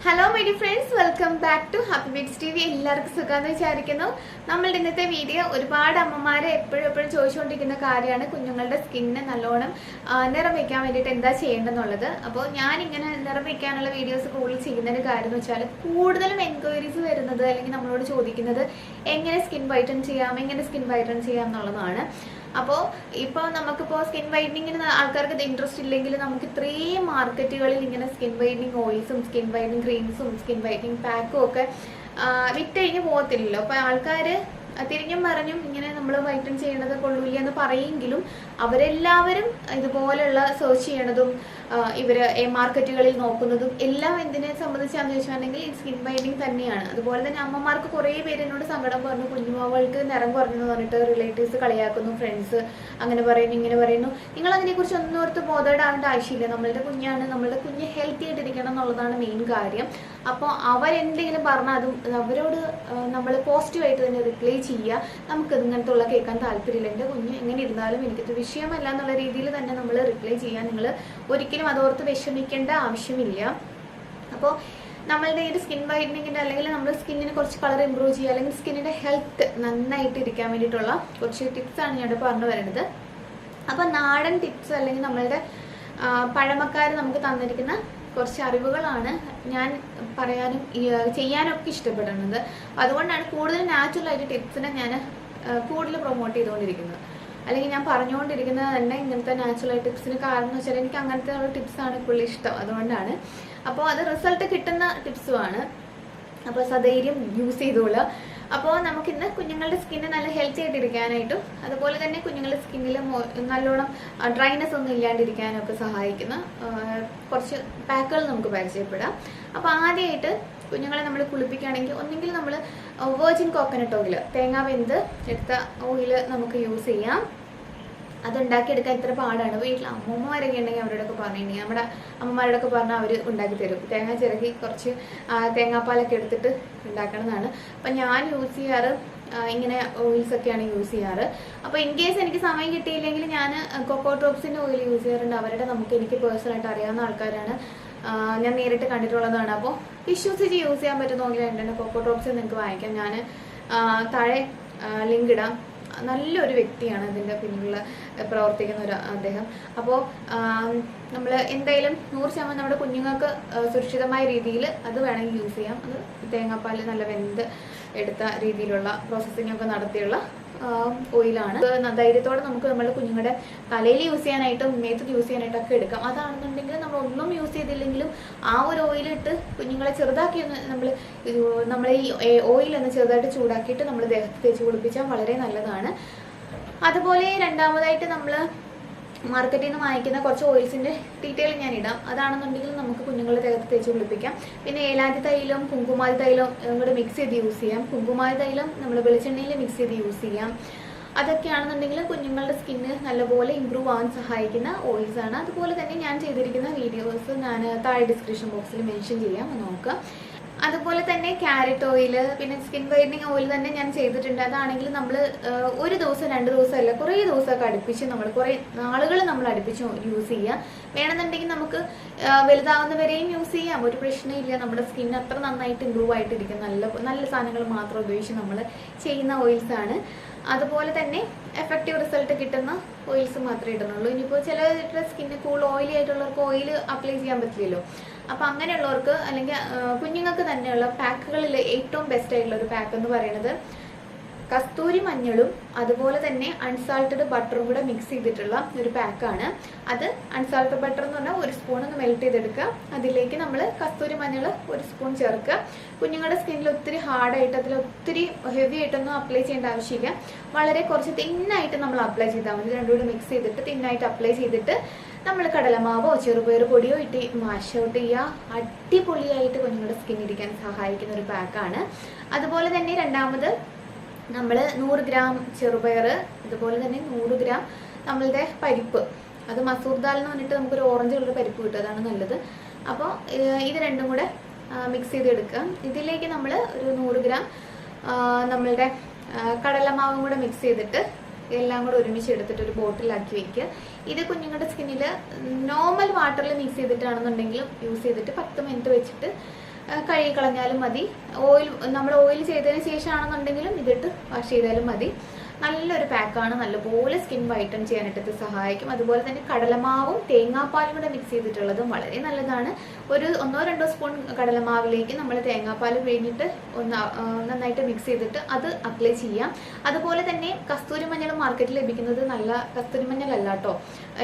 Hello my dear friends, welcome back to happybeadstv. എല്ലാവർക്കും സുഖാന്ന് വിചാരിക്കുന്നു. നമ്മളുടെ ഇന്നത്തെ വീഡിയോ ഒരുപാട് അമ്മമാരെ എപ്പോഴും ചോദിച്ചുകൊണ്ടിരിക്കുന്ന കാര്യമാണ് കുഞ്ഞുങ്ങളുടെ സ്കിന്നിനെ നല്ലോണം നിറം വെക്കാൻ വേണ്ടിയിട്ട് എന്താ ചെയ്യേണ്ടതെന്നുള്ളത്. അപ്പോൾ ഞാൻ ഇങ്ങനെ നിറം വെക്കാനുള്ള വീഡിയോസ് കൂടുതൽ ചെയ്യുന്നതിന് കാര്യം എന്ന് വെച്ചാൽ കൂടുതലും എൻക്വയറീസ് വരുന്നത് അല്ലെങ്കിൽ നമ്മളോട് ചോദിക്കുന്നത് എങ്ങനെ സ്കിൻ വൈറ്റൻ ചെയ്യാം എന്നുള്ളതാണ്. അപ്പോൾ ഇപ്പോൾ നമുക്കിപ്പോൾ സ്കിൻ വൈറ്റനിങ്ങിന് ആൾക്കാർക്ക് ഇൻട്രസ്റ്റ് ഇല്ലെങ്കിൽ നമുക്ക് ഇത്രയും മാർക്കറ്റുകളിൽ ഇങ്ങനെ സ്കിൻ വൈറ്റനിങ് ഓയിൽസും സ്കിൻ വൈറ്റനിങ് ക്രീംസും സ്കിൻ വൈറ്റനിങ് പാക്കും ഒക്കെ വിറ്റഴിഞ്ഞ് പോകത്തില്ലല്ലോ. അപ്പോൾ ആൾക്കാർ തിരിഞ്ഞും പറഞ്ഞും ഇങ്ങനെ നമ്മൾ വൈറ്റൻ ചെയ്യണത് കൊള്ളൂല്ല എന്ന് പറയെങ്കിലും അവരെല്ലാവരും ഇതുപോലെയുള്ള സെർച്ച് ചെയ്യണതും ഇവര് മാർക്കറ്റുകളിൽ നോക്കുന്നതും എല്ലാം എന്തിനെ സംബന്ധിച്ചാന്ന് ചോദിച്ചിട്ടുണ്ടെങ്കിൽ ഈ സ്കിൻ വൈറ്റനിങ് തന്നെയാണ്. അതുപോലെ തന്നെ അമ്മമാർക്ക് കുറേ പേര് എന്നോട് സങ്കടം പറഞ്ഞു, കുഞ്ഞുമാവൾക്ക് നിറം കുറഞ്ഞെന്ന് പറഞ്ഞിട്ട് റിലേറ്റീവ്സ് കളിയാക്കുന്നു, ഫ്രണ്ട്സ് അങ്ങനെ പറയുന്നു ഇങ്ങനെ പറയുന്നു. നിങ്ങൾ അതിനെക്കുറിച്ച് ഒന്നും ഓർത്ത് ബോധേഡാവേണ്ട ആവശ്യമില്ല. നമ്മളുടെ കുഞ്ഞാണ്, നമ്മളുടെ കുഞ്ഞ് ഹെൽത്തി ആയിട്ടിരിക്കണം എന്നുള്ളതാണ് മെയിൻ കാര്യം. അപ്പോൾ അവരെന്തെങ്കിലും പറഞ്ഞാൽ അതും അവരോട് നമ്മൾ പോസിറ്റീവായിട്ട് തന്നെ റിപ്ലൈ ചെയ്യുക. നമുക്ക് ഇങ്ങനത്തെ ഉള്ള കേൾക്കാൻ താല്പര്യമില്ല, എൻ്റെ കുഞ്ഞ് എങ്ങനെ ഇരുന്നാലും എനിക്കത് വിഷയമല്ല എന്നുള്ള രീതിയിൽ തന്നെ നമ്മൾ റിപ്ലൈ ചെയ്യാൻ നിങ്ങൾ ഒരിക്കലും അതോർത്ത് വിഷമിക്കേണ്ട ആവശ്യമില്ല. അപ്പോൾ നമ്മളുടെ ഈ സ്കിൻ വൈറ്റനിങ്ങിൻ്റെ അല്ലെങ്കിൽ നമ്മുടെ സ്കിന്നിന് കുറച്ച് കളർ ഇമ്പ്രൂവ് ചെയ്യുക അല്ലെങ്കിൽ സ്കിന്നിൻ്റെ ഹെൽത്ത് നന്നായിട്ട് ഇരിക്കാൻ വേണ്ടിയിട്ടുള്ള കുറച്ച് ടിപ്സാണ് ഞാൻ പറഞ്ഞു വരുന്നത്. അപ്പോൾ നാടൻ ടിപ്സ് അല്ലെങ്കിൽ നമ്മളുടെ പഴമക്കാർ നമുക്ക് തന്നിരിക്കുന്ന കുറച്ച് അറിവുകളാണ് ഞാൻ പറയാനും ചെയ്യാനും ഒക്കെ ഇഷ്ടപ്പെടുന്നത്. അതുകൊണ്ടാണ് കൂടുതൽ നാച്ചുറലായിട്ട് ടിപ്സിനെ ഞാൻ കൂടുതൽ പ്രൊമോട്ട് ചെയ്തുകൊണ്ടിരിക്കുന്നത്. അല്ലെങ്കിൽ ഞാൻ പറഞ്ഞുകൊണ്ടിരിക്കുന്നത് തന്നെ ഇങ്ങനത്തെ നാച്ചുറൽ ടിപ്സിന് കാരണം എന്ന് വെച്ചാൽ എനിക്ക് അങ്ങനത്തെ ഉള്ള ടിപ്സാണ് കൂടുതൽ ഇഷ്ടം. അതുകൊണ്ടാണ്. അപ്പോൾ അത് റിസൾട്ട് കിട്ടുന്ന ടിപ്സുമാണ്. അപ്പോൾ സധൈര്യം യൂസ് ചെയ്തോളുക. അപ്പോൾ നമുക്കിന്ന് കുഞ്ഞുങ്ങളുടെ സ്കിന്ന് നല്ല ഹെൽത്തി ആയിട്ടിരിക്കാനായിട്ടും അതുപോലെ തന്നെ കുഞ്ഞുങ്ങളുടെ സ്കിന്നിൽ നല്ലോണം ഡ്രൈനെസ് ഒന്നും ഇല്ലാണ്ടിരിക്കാനും ഒക്കെ സഹായിക്കുന്ന കുറച്ച് പാക്കുകൾ നമുക്ക് പരിചയപ്പെടാം. അപ്പോൾ ആദ്യമായിട്ട് കുഞ്ഞുങ്ങളെ നമ്മൾ കുളിപ്പിക്കുകയാണെങ്കിൽ ഒന്നെങ്കിൽ നമ്മൾ വെർജിൻ കോക്കനട്ട് ഓയിൽ, തേങ്ങ വെന്ത് എടുത്ത ഓയിൽ നമുക്ക് യൂസ് ചെയ്യാം. അതുണ്ടാക്കിയെടുക്കാൻ ഇത്ര പാടാണ്. വീട്ടിൽ അമ്മമാരൊക്കെ ഉണ്ടെങ്കിൽ അവരോടൊക്കെ പറഞ്ഞിട്ടുണ്ടെങ്കിൽ നമ്മുടെ അമ്മമാരോടൊക്കെ പറഞ്ഞാൽ അവർ ഉണ്ടാക്കി തരും. തേങ്ങ ചിരകി കുറച്ച് തേങ്ങാപ്പാലൊക്കെ എടുത്തിട്ട് ഉണ്ടാക്കണമെന്നാണ്. അപ്പം ഞാൻ യൂസ് ചെയ്യാറ് ഇങ്ങനെ ഓയിൽസ് ഒക്കെയാണ് യൂസ് ചെയ്യാറ്. അപ്പോൾ ഇൻ കേസ് എനിക്ക് സമയം കിട്ടിയില്ലെങ്കിൽ ഞാൻ കൊക്കോ ഡ്രോപ്സിൻ്റെ ഓയിൽ യൂസ് ചെയ്യാറുണ്ട്. എനിക്ക് പേഴ്സണലായിട്ട് അറിയാവുന്ന ആൾക്കാരാണ്, ഞാൻ നേരിട്ട് കണ്ടിട്ടുള്ളതാണ്. അപ്പോൾ വിശ്വസിച്ച് യൂസ് ചെയ്യാൻ പറ്റുന്ന ഓയിലുണ്ട്. കൊക്കോ ഡ്രോപ്സ് നിങ്ങൾക്ക് വാങ്ങിക്കാം. ഞാൻ താഴെ ലിങ്ക് ഇടാം. നല്ലൊരു വ്യക്തിയാണ് ഇതിൻ്റെ പിന്നിലുള്ള പ്രവർത്തിക്കുന്ന അദ്ദേഹം. അപ്പോൾ നമ്മൾ എന്തായാലും 100% നമ്മുടെ കുഞ്ഞുങ്ങൾക്ക് സുരക്ഷിതമായ രീതിയിൽ അത് വേണമെങ്കിൽ യൂസ് ചെയ്യാം. അത് തേങ്ങാപ്പാൽ നല്ല വെന്ത് എടുത്ത രീതിയിലുള്ള പ്രോസസ്സിംഗ് ഒക്കെ നടത്തിയുള്ള ഓയിലാണ്. ധൈര്യത്തോടെ നമുക്ക് നമ്മുടെ കുഞ്ഞുങ്ങളുടെ തലയിൽ യൂസ് ചെയ്യാനായിട്ടും മേത്ത് യൂസ് ചെയ്യാനായിട്ടൊക്കെ എടുക്കാം. അതാണെന്നുണ്ടെങ്കിൽ നമ്മൾ ഒന്നും യൂസ് ചെയ്തില്ലെങ്കിലും ആ ഒരു ഓയിലിട്ട് കുഞ്ഞുങ്ങളെ ചെറുതാക്കി നമ്മൾ ഈ ഓയിലൊന്ന് ചെറുതായിട്ട് ചൂടാക്കിയിട്ട് നമ്മൾ ദേഹത്ത് തേച്ച് കുളിപ്പിച്ചാൽ വളരെ നല്ലതാണ്. അതുപോലെ രണ്ടാമതായിട്ട് നമ്മൾ മാർക്കറ്റിൽ നിന്ന് വാങ്ങിക്കുന്ന കുറച്ച് ഓയിൽസിൻ്റെ ഡീറ്റെയിൽ ഞാൻ ഇടാം. അതാണെന്നുണ്ടെങ്കിൽ നമുക്ക് കുഞ്ഞുങ്ങളുടെ ദേഹത്ത് തേച്ച് കുളിപ്പിക്കാം. പിന്നെ ഏലാതി തൈലം കുങ്കുമാതി തൈലം കൂടെ മിക്സ് ചെയ്ത് യൂസ് ചെയ്യാം. കുങ്കുമാതി തൈലം നമ്മൾ വെളിച്ചെണ്ണയിൽ മിക്സ് ചെയ്ത് യൂസ് ചെയ്യാം. അതൊക്കെയാണെന്നുണ്ടെങ്കിൽ കുഞ്ഞുങ്ങളുടെ സ്കിന്ന് നല്ലപോലെ ഇമ്പ്രൂവ് ആവാൻ സഹായിക്കുന്ന ഓയിൽസ് ആണ്. അതുപോലെ തന്നെ ഞാൻ ചെയ്തിരിക്കുന്ന വീഡിയോസ് ഞാൻ താഴെ ഡിസ്ക്രിപ്ഷൻ ബോക്സിൽ മെൻഷൻ ചെയ്യാം, നോക്കാം. അതുപോലെ തന്നെ ക്യാരറ്റ് ഓയിൽ, പിന്നെ സ്കിൻ വൈറ്റനിങ് ഓയിൽ തന്നെ ഞാൻ ചെയ്തിട്ടുണ്ട്. അതാണെങ്കിൽ നമ്മൾ ഒരു ദിവസം 2 ദിവസമല്ല കുറേ ദിവസമൊക്കെ അടുപ്പിച്ച് കുറേ നാളുകൾ നമ്മൾ അടുപ്പിച്ച് യൂസ് ചെയ്യുക. വേണമെന്നുണ്ടെങ്കിൽ നമുക്ക് വലുതാവുന്നവരെയും യൂസ് ചെയ്യാം, ഒരു പ്രശ്നമില്ല. നമ്മുടെ സ്കിൻ അത്ര നന്നായിട്ട് ഇമ്പ്രൂവ് ആയിട്ടിരിക്കും. നല്ല സാധനങ്ങൾ മാത്രം ഉപയോഗിച്ച് നമ്മൾ ചെയ്യുന്ന ഓയിൽസാണ്. അതുപോലെ തന്നെ എഫക്റ്റീവ് റിസൾട്ട് കിട്ടുന്ന ഓയിൽസ് മാത്രമേ ഇടുന്നുള്ളൂ. ഇനിയിപ്പോൾ ചിലരുടെ സ്കിന്ന് കൂടുതൽ ഓയിലി ആയിട്ടുള്ളവർക്ക് ഓയിൽ അപ്ലൈ ചെയ്യാൻ പറ്റില്ലല്ലോ. അപ്പം അങ്ങനെയുള്ളവർക്ക് അല്ലെങ്കിൽ കുഞ്ഞുങ്ങൾക്ക് തന്നെയുള്ള പാക്കുകളിൽ ഏറ്റവും ബെസ്റ്റ് ആയിട്ടുള്ള ഒരു പാക്ക് എന്ന് പറയുന്നത് കസ്തൂരി മഞ്ഞളും അതുപോലെ തന്നെ അൺസാൾട്ടഡ് ബട്ടറും കൂടെ മിക്സ് ചെയ്തിട്ടുള്ള ഒരു പാക്കാണ്. അത് അൺസാൾട്ടഡ് ബട്ടർ എന്ന് പറഞ്ഞാൽ 1 സ്പൂൺ ഒന്ന് മെൽറ്റ് ചെയ്തെടുക്കുക. അതിലേക്ക് നമ്മൾ കസ്തൂരി മഞ്ഞൾ 1 സ്പൂൺ ചേർക്കുക. കുഞ്ഞുങ്ങളുടെ സ്കിന്നിൽ ഒത്തിരി ഹാർഡായിട്ട് അതിൽ ഒത്തിരി ഹെവി ആയിട്ടൊന്നും അപ്ലൈ ചെയ്യേണ്ട ആവശ്യമില്ല. വളരെ കുറച്ച് തിന്നായിട്ട് നമ്മൾ അപ്ലൈ ചെയ്താൽ മതി. രണ്ടും കൂടി മിക്സ് ചെയ്തിട്ട് തിന്നായിട്ട് അപ്ലൈ ചെയ്തിട്ട് നമ്മൾ കടലമാവോ ചെറുപയർ പൊടിയോ ഇട്ട് മാഷ് ഔട്ട് ചെയ്യുക. അടിപൊളിയായിട്ട് കുഞ്ഞുങ്ങളുടെ സ്കിൻ ഇരിക്കാൻ സഹായിക്കുന്ന ഒരു പാക്കാണ്. അതുപോലെ തന്നെ രണ്ടാമത് നമ്മൾ 100 ഗ്രാം ചെറുപയർ, അതുപോലെ തന്നെ 100 ഗ്രാം നമ്മളുടെ പരിപ്പ്, അത് മസൂർ ദാൽ എന്ന് പറഞ്ഞിട്ട് നമുക്കൊരു ഓറഞ്ച് കളർ പരിപ്പ് കിട്ടും, അതാണ് നല്ലത്. അപ്പോൾ ഇത് രണ്ടും കൂടെ മിക്സ് ചെയ്തെടുക്കുക. ഇതിലേക്ക് നമ്മൾ ഒരു 100 ഗ്രാം നമ്മളുടെ കടലമാവും കൂടെ മിക്സ് ചെയ്തിട്ട് എല്ലാം കൂടെ ഒരുമിച്ച് എടുത്തിട്ട് ഒരു ബോട്ടിലാക്കി വെക്കുക. ഇത് കുഞ്ഞുങ്ങളുടെ സ്കിന്നിൽ നോർമൽ വാട്ടറിൽ മിക്സ് ചെയ്തിട്ടാണെന്നുണ്ടെങ്കിലും യൂസ് ചെയ്തിട്ട് 10 മിനിറ്റ് വെച്ചിട്ട് കഴുകി കളഞ്ഞാലും മതി. നമ്മൾ ഓയിൽ ചെയ്തതിന് ശേഷമാണെന്നുണ്ടെങ്കിലും ഇതിട്ട് വാഷ് ചെയ്താലും മതി. നല്ലൊരു പാക്കാണ്, നല്ലപോലെ സ്കിൻ വൈറ്റൻ ചെയ്യാനായിട്ട് ഇത് സഹായിക്കും. അതുപോലെ തന്നെ കടലമാവും തേങ്ങാപ്പാലും കൂടെ മിക്സ് ചെയ്തിട്ടുള്ളതും വളരെ നല്ലതാണ്. ഒരു 1-2 സ്പൂൺ കടലമാവിലേക്ക് നമ്മൾ തേങ്ങാപ്പാൽ പിഴിഞ്ഞിട്ട് നന്നായിട്ട് മിക്സ് ചെയ്തിട്ട് അത് അപ്ലൈ ചെയ്യാം. അതുപോലെ തന്നെ കസ്തൂരി മഞ്ഞൾ മാർക്കറ്റിൽ ലഭിക്കുന്നത് നല്ല കസ്തൂരി മഞ്ഞളല്ല കേട്ടോ,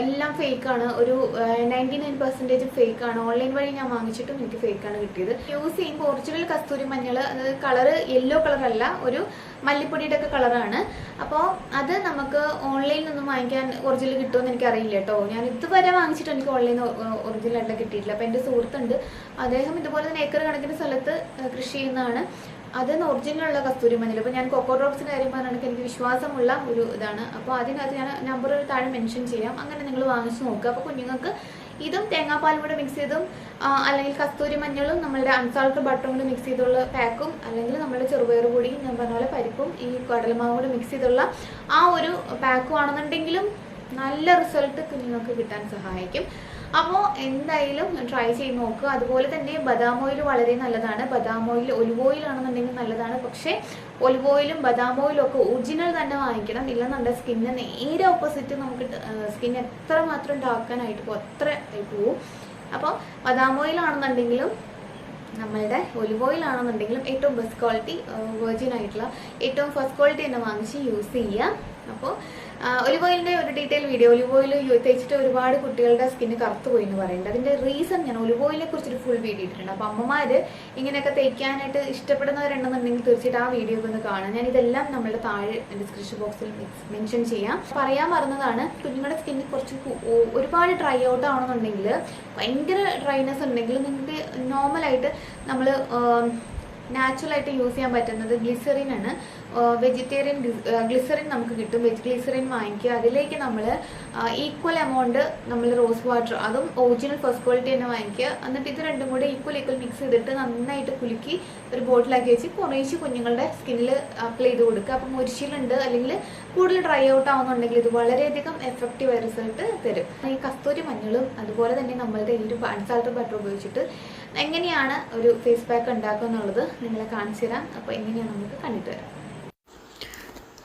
എല്ലാം ഫേക്കാണ്. ഒരു 99% ഫേക്കാണ്. ഓൺലൈൻ വഴി ഞാൻ വാങ്ങിച്ചിട്ടും എനിക്ക് ഫേക്കാണ് കിട്ടിയത്. യൂസ് ചെയ്യുമ്പോൾ ഒറിജിനൽ കസ്തൂരി മഞ്ഞൾ, അത് കളറ് യെല്ലോ കളറല്ല, ഒരു മല്ലിപ്പൊടിയുടെ ഒക്കെ കളറാണ്. അപ്പോൾ അത് നമുക്ക് ഓൺലൈനിൽ നിന്നും വാങ്ങിക്കാൻ ഒറിജിനൽ കിട്ടുമെന്ന് എനിക്കറിയില്ല കേട്ടോ. ഞാൻ ഇതുവരെ വാങ്ങിച്ചിട്ട് എനിക്ക് ഓൺലൈനിൽ ഒറിജിനലായിട്ട് കിട്ടിയിട്ടില്ല. അപ്പോൾ എൻ്റെ സുഹൃത്തുണ്ട്, അദ്ദേഹം ഇതുപോലെ തന്നെ ഏക്കർ കണക്കിന് സ്ഥലത്ത് കൃഷി ചെയ്യുന്നതാണ്. അതെന്ന് ഒറിജിനലുള്ള കസ്തൂരി മഞ്ഞൾ. ഇപ്പോൾ ഞാൻ കോക്കോ ഡ്രോപ്സിൻ്റെ കാര്യം പറഞ്ഞാൽ എനിക്ക് വിശ്വാസമുള്ള ഒരു ഇതാണ്. അപ്പോൾ അതിനകത്ത് ഞാൻ നമ്പർ താഴെ മെൻഷൻ ചെയ്യാം, അങ്ങനെ നിങ്ങൾ വാങ്ങിച്ച് നോക്കുക. അപ്പോൾ കുഞ്ഞുങ്ങൾക്ക് ഇതും തേങ്ങാപ്പാലും കൂടെ മിക്സ് ചെയ്തും അല്ലെങ്കിൽ കസ്തൂരി മഞ്ഞളും നമ്മളുടെ അൺസാൾട്ടഡ് ബട്ടറും കൂടെ മിക്സ് ചെയ്തുള്ള പാക്കും, അല്ലെങ്കിൽ നമ്മുടെ ചെറുപയർ പൊടിയും ഞാൻ പറഞ്ഞ പോലെ പരിപ്പും ഈ കടലമാവും കൂടെ മിക്സ് ചെയ്തുള്ള ആ ഒരു പാക്കും ആണെന്നുണ്ടെങ്കിലും നല്ല റിസൾട്ട് കുഞ്ഞുങ്ങൾക്ക് കിട്ടാൻ സഹായിക്കും. അപ്പോൾ എന്തായാലും ട്രൈ ചെയ്ത് നോക്കുക. അതുപോലെ തന്നെ ബദാം ഓയിൽ വളരെ നല്ലതാണ്. ബദാം ഓയിൽ, ഒലിവ് ഓയിൽ ആണെന്നുണ്ടെങ്കിൽ നല്ലതാണ്. പക്ഷേ ഒലിവ് ഓയിലും ബദാം ഓയിലും ഒക്കെ ഒറിജിനൽ തന്നെ വാങ്ങിക്കണം. ഇല്ലെന്നുണ്ടെങ്കിൽ സ്കിന്നിന് നേരെ ഓപ്പോസിറ്റ് നമുക്ക് സ്കിൻ എത്രമാത്രം ഡാർക്കാനായിട്ട് പോകും, അത്ര ആയി പോവും. അപ്പോൾ ബദാം ഓയിൽ ആണെന്നുണ്ടെങ്കിലും നമ്മളുടെ ഒലിവ് ഓയിൽ ആണെന്നുണ്ടെങ്കിലും ഏറ്റവും ബെസ്റ്റ് ക്വാളിറ്റി വെർജിൻ ആയിട്ടുള്ള ഏറ്റവും ഫസ്റ്റ് ക്വാളിറ്റി തന്നെ വാങ്ങിച്ച് യൂസ് ചെയ്യുക. അപ്പോൾ ഒലിവ് ഓയിലിൻ്റെ ഒരു ഡീറ്റെയിൽ വീഡിയോ, ഒലിവ് ഓയിൽ തേച്ചിട്ട് ഒരുപാട് കുട്ടികളുടെ സ്കിന്ന് കറുത്തു പോയി എന്ന് പറയുന്നത്, അതിൻ്റെ റീസൺ ഞാൻ ഒലിവ് ഓയിലിനെ കുറിച്ചൊരു ഫുൾ വീഡിയോ ഇട്ടിട്ടുണ്ട്. അപ്പോൾ അമ്മമാർ ഇങ്ങനെയൊക്കെ തേക്കാനായിട്ട് ഇഷ്ടപ്പെടുന്നവരുണ്ടെന്നുണ്ടെങ്കിൽ തീർച്ചയായിട്ടും ആ വീഡിയോ ഒന്ന് കാണാം. ഞാൻ ഇതെല്ലാം നമ്മളുടെ താഴെ ഡിസ്ക്രിപ്ഷൻ ബോക്സിൽ മെൻഷൻ ചെയ്യാം. പറയാൻ പറഞ്ഞതാണ്, കുഞ്ഞുങ്ങളുടെ സ്കിന്നിൽ കുറച്ച് ഒരുപാട് ഡ്രൈ ഔട്ട് ആണെന്നുണ്ടെങ്കിൽ, ഭയങ്കര ഡ്രൈനെസ് ഉണ്ടെങ്കിൽ നിങ്ങൾക്ക് നോർമലായിട്ട് നമ്മൾ നാച്ചുറലായിട്ട് യൂസ് ചെയ്യാൻ പറ്റുന്നത് ഗ്ലിസറിൻ ആണ്. വെജിറ്റേറിയൻ ഗ്ലിസറിൻ നമുക്ക് കിട്ടും. വെജ് ഗ്ലിസറിൻ വാങ്ങിക്കുക. അതിലേക്ക് നമ്മൾ ഈക്വൽ എമൗണ്ട് നമ്മൾ റോസ് വാട്ടർ, അതും ഒറിജിനൽ ഫസ്റ്റ് ക്വാളിറ്റി തന്നെ വാങ്ങിക്കുക. എന്നിട്ട് ഇത് രണ്ടും കൂടെ ഈക്വൽ മിക്സ് ചെയ്തിട്ട് നന്നായിട്ട് കുലുക്കി ഒരു ബോട്ടിലാക്കി വെച്ച് കുറേശ്ശെ കുഞ്ഞുങ്ങളുടെ സ്കിന്നിൽ അപ്ലൈ ചെയ്ത് കൊടുക്കുക. അപ്പം മുരിശിലുണ്ട് അല്ലെങ്കിൽ കൂടുതൽ ഡ്രൈ ഔട്ട് ആവുന്നുണ്ടെങ്കിൽ ഇത് വളരെയധികം എഫക്റ്റീവായ റിസൾട്ട് തരും. ഈ കസ്തൂരി മഞ്ഞളും അതുപോലെ തന്നെ നമ്മളുടെ ഈ ഒരു അൺസാൾട്ടഡ് ബട്ടർ ഉപയോഗിച്ചിട്ട് എങ്ങനെയാണ് ഒരു ഫേസ് പാക്ക് ഉണ്ടാക്കുക എന്നുള്ളത് നിങ്ങളെ കാണിച്ചു തരാം. അപ്പോൾ എങ്ങനെയാണ് നമുക്ക് കണ്ടിട്ട് വരാം.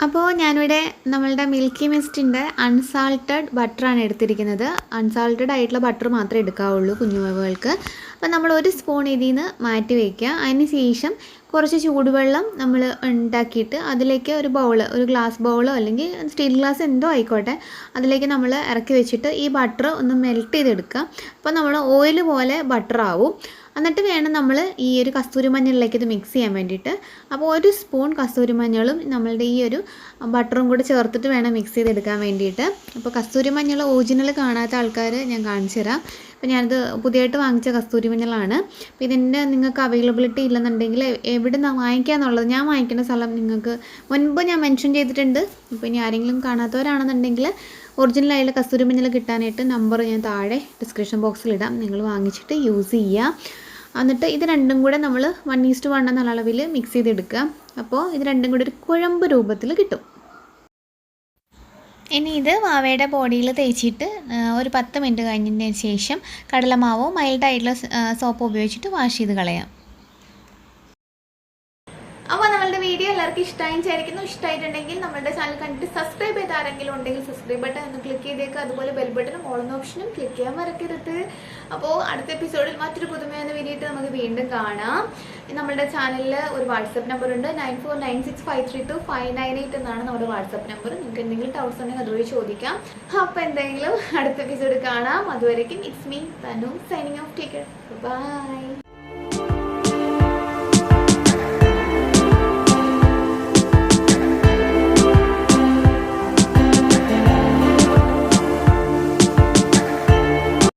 അപ്പോൾ ഞാനിവിടെ നമ്മളുടെ മിൽക്കി മിസ്റ്റിൻ്റെ അൺസാൾട്ടഡ് ബട്ടറാണ് എടുത്തിരിക്കുന്നത്. അൺസാൾട്ടഡ് ആയിട്ടുള്ള ബട്ടർ മാത്രമേ എടുക്കാവുള്ളൂ കുഞ്ഞുമകൾക്ക്. അപ്പോൾ നമ്മൾ 1 സ്പൂൺ ഇതിൽ നിന്ന് മാറ്റി വയ്ക്കുക. അതിന് ശേഷം കുറച്ച് ചൂടുവെള്ളം നമ്മൾ ഉണ്ടാക്കിയിട്ട് അതിലേക്ക് ഒരു ഗ്ലാസ് ബൗളോ അല്ലെങ്കിൽ സ്റ്റീൽ ഗ്ലാസ് എന്തോ ആയിക്കോട്ടെ, അതിലേക്ക് നമ്മൾ ഇറക്കി വെച്ചിട്ട് ഈ ബട്ടർ ഒന്ന് മെൽറ്റ് ചെയ്തെടുക്കുക. അപ്പോൾ നമ്മൾ ഓയിൽ പോലെ ബട്ടർ ആവും. എന്നിട്ട് വേണം നമ്മൾ ഈ ഒരു കസ്തൂരി മഞ്ഞളിലേക്ക് ഇത് മിക്സ് ചെയ്യാൻ വേണ്ടിയിട്ട്. അപ്പോൾ 1 സ്പൂൺ കസ്തൂരി മഞ്ഞളും നമ്മളുടെ ഈ ഒരു ബട്ടറും കൂടി ചേർത്തിട്ട് വേണം മിക്സ് ചെയ്തെടുക്കാൻ വേണ്ടിയിട്ട്. അപ്പോൾ കസ്തൂരി മഞ്ഞൾ ഒറിജിനൽ കാണാത്ത ആൾക്കാർ ഞാൻ കാണിച്ചു തരാം. അപ്പോൾ ഞാനിത് പുതിയതായിട്ട് വാങ്ങിച്ച കസ്തൂരി മഞ്ഞളാണ്. അപ്പോൾ ഇതിൻ്റെ നിങ്ങൾക്ക് അവൈലബിലിറ്റി ഇല്ലെന്നുണ്ടെങ്കിൽ എവിടെ നിന്ന് വാങ്ങിക്കാന്നുള്ളത്, ഞാൻ വാങ്ങിക്കുന്ന സ്ഥലം നിങ്ങൾക്ക് മുൻപ് ഞാൻ മെൻഷൻ ചെയ്തിട്ടുണ്ട്. അപ്പോൾ ഇനി ആരെങ്കിലും കാണാത്തവരാണെന്നുണ്ടെങ്കിൽ ഒറിജിനലായുള്ള കസ്തൂരി മഞ്ഞൾ കിട്ടാനായിട്ട് നമ്പർ ഞാൻ താഴെ ഡിസ്ക്രിപ്ഷൻ ബോക്സിൽ ഇടാം. നിങ്ങൾ വാങ്ങിച്ചിട്ട് യൂസ് ചെയ്യുക. എന്നിട്ട് ഇത് രണ്ടും കൂടെ നമ്മൾ 1:1 എന്നുള്ള അളവിൽ മിക്സ് ചെയ്തെടുക്കുക. അപ്പോൾ ഇത് രണ്ടും കൂടി ഒരു കുഴമ്പ് രൂപത്തിൽ കിട്ടും. ഇനി ഇത് വാവയുടെ ബോഡിയിൽ തേച്ചിട്ട് ഒരു 10 മിനിറ്റ് കഴിഞ്ഞതിന് ശേഷം കടലമാവോ മൈൽഡായിട്ടുള്ള സോപ്പ് ഉപയോഗിച്ചിട്ട് വാഷ് ചെയ്ത് കളയാം. അപ്പോൾ നമ്മളുടെ വീഡിയോ എല്ലാവർക്കും ഇഷ്ടമായി വിചാരിക്കുന്നു. ഇഷ്ടമായിട്ടുണ്ടെങ്കിൽ നമ്മുടെ ചാനൽ കണ്ടിട്ട് സബ്സ്ക്രൈബ് ചെയ്ത ആരെങ്കിലും ഉണ്ടെങ്കിൽ സബ്സ്ക്രൈബ് ബട്ടൺ ഒന്ന് ക്ലിക്ക് ചെയ്തേക്കുക. അതുപോലെ ബെൽ ബട്ടണും ഓൾ എന്ന ഓപ്ഷനും ക്ലിക്ക് ചെയ്യാൻ മറക്കരുത്. അപ്പോൾ അടുത്ത എപ്പിസോഡിൽ മറ്റൊരു പുതുമയെന്ന വീഡിയോ നമുക്ക് വീണ്ടും കാണാം. നമ്മുടെ ചാനലിൽ ഒരു വാട്സപ്പ് നമ്പർ ഉണ്ട്, 9496532598 എന്നാണ് നമ്മുടെ വാട്സപ്പ് നമ്പർ. നിങ്ങൾക്ക് എന്തെങ്കിലും ഡൗട്ട്സ് ഉണ്ടെങ്കിൽ അതുവഴി ചോദിക്കാം. അപ്പോൾ എന്തെങ്കിലും അടുത്ത എപ്പിസോഡ് കാണാം. അതുവരേക്കും it's me Tanu signing off. Take care. By.